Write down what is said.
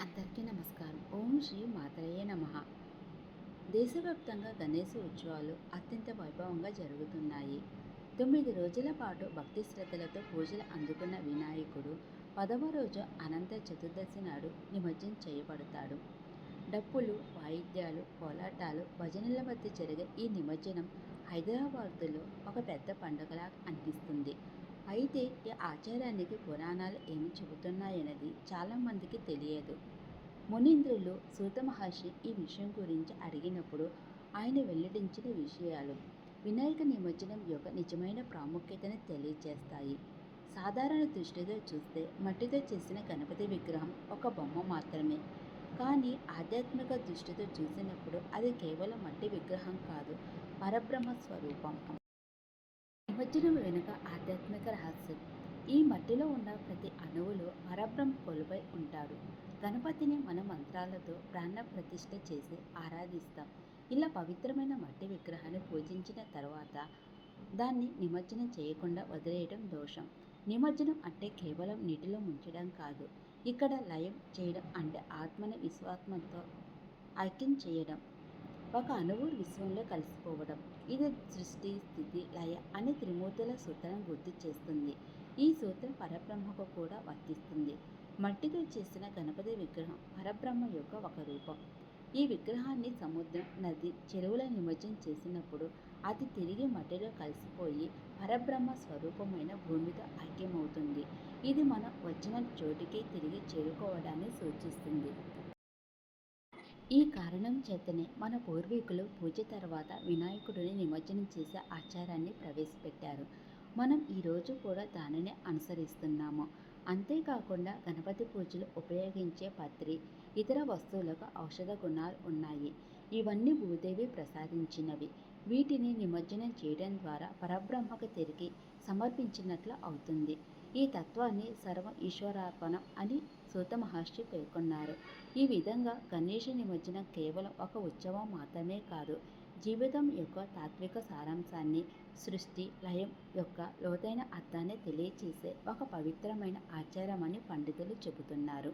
అందరికీ నమస్కారం. ఓం శ్రీ మాతరయ్య నమః. దేశవ్యాప్తంగా గణేశ ఉత్సవాలు అత్యంత వైభవంగా జరుగుతున్నాయి. 9 రోజుల పాటు భక్తి శ్రద్ధలతో పూజలు అందుకున్న వినాయకుడు 10వ రోజు అనంత చతుర్దశి నాడు నిమజ్జనం చేయబడతాడు. డప్పులు, వాయిద్యాలు, కోలాటాలు, భజనల మధ్య జరిగే ఈ నిమజ్జనం హైదరాబాద్లో ఒక పెద్ద పండుగలా అనిపిస్తుంది. అయితే ఈ ఆచారానికి పురాణాలు ఏమి చెబుతున్నాయన్నది చాలామందికి తెలియదు. మునీంద్రులు సూత మహర్షి ఈ విషయం గురించి అడిగినప్పుడు ఆయన వెల్లడించిన విషయాలు వినాయక నిమజ్జనం యొక్క నిజమైన ప్రాముఖ్యతను తెలియజేస్తాయి. సాధారణ దృష్టితో చూస్తే మట్టితో చేసిన గణపతి విగ్రహం ఒక బొమ్మ మాత్రమే. కానీ ఆధ్యాత్మిక దృష్టితో చూసినప్పుడు అది కేవలం మట్టి విగ్రహం కాదు, పరబ్రహ్మ స్వరూపం. నిమజ్జనం వెనుక ఆధ్యాత్మిక రహస్యం. ఈ మట్టిలో ఉన్న ప్రతి అణువులో పరబ్రహ్మ కొలువై ఉంటాడు. గణపతిని మన మంత్రాలతో ప్రాణ ప్రతిష్ఠ చేసి ఆరాధిస్తాం. ఇలా పవిత్రమైన మట్టి విగ్రహాన్ని పూజించిన తర్వాత దాన్ని నిమజ్జనం చేయకుండా వదిలేయడం దోషం. నిమజ్జనం అంటే కేవలం నీటిలో ముంచడం కాదు. ఇక్కడ లయం చేయడం అంటే ఆత్మని విశ్వాత్మతో ఐక్యం చేయడం. ఒక అణువు విశ్వంలో కలిసిపోవడం. ఇది సృష్టి, స్థితి, లయ అనే త్రిమూర్తుల సూత్రం గుర్తు చేస్తుంది. ఈ సూత్రం పరబ్రహ్మకు కూడా వర్తిస్తుంది. మట్టితో చేసిన గణపతి విగ్రహం పరబ్రహ్మ యొక్క ఒక రూపం. ఈ విగ్రహాన్ని సముద్రం, నది, చెరువుల నిమజ్జనం చేసినప్పుడు అది తిరిగి మట్టిలో కలిసిపోయి పరబ్రహ్మ స్వరూపమైన భూమితో ఐక్యమవుతుంది. ఇది మనం వచ్చిన చోటికి తిరిగి చేరుకోవడాన్ని సూచిస్తుంది. ఈ కారణం చేతనే మన పూర్వీకులు పూజ తర్వాత వినాయకుడిని నిమజ్జనం చేసే ఆచారాన్ని ప్రవేశపెట్టారు. మనం ఈరోజు కూడా దానిని అనుసరిస్తున్నాము. అంతేకాకుండా గణపతి పూజలు ఉపయోగించే పత్రి, ఇతర వస్తువులకు ఔషధ గుణాలు ఉన్నాయి. ఇవన్నీ భూదేవి ప్రసాదించినవి. వీటిని నిమజ్జనం చేయడం ద్వారా పరబ్రహ్మకు తిరిగి సమర్పించినట్లు అవుతుంది. ఈ తత్వాన్ని సర్వ ఈశ్వరార్పణం అని సూత మహర్షి పేర్కొన్నారు. ఈ విధంగా గణేష నిమజ్జనం కేవలం ఒక ఉత్సవం మాత్రమే కాదు, జీవితం యొక్క తాత్విక సారాంశాన్ని, సృష్టి లయం యొక్క లోతైన అర్థాన్ని తెలియచేసే ఒక పవిత్రమైన ఆచారమని పండితులు చెబుతున్నారు.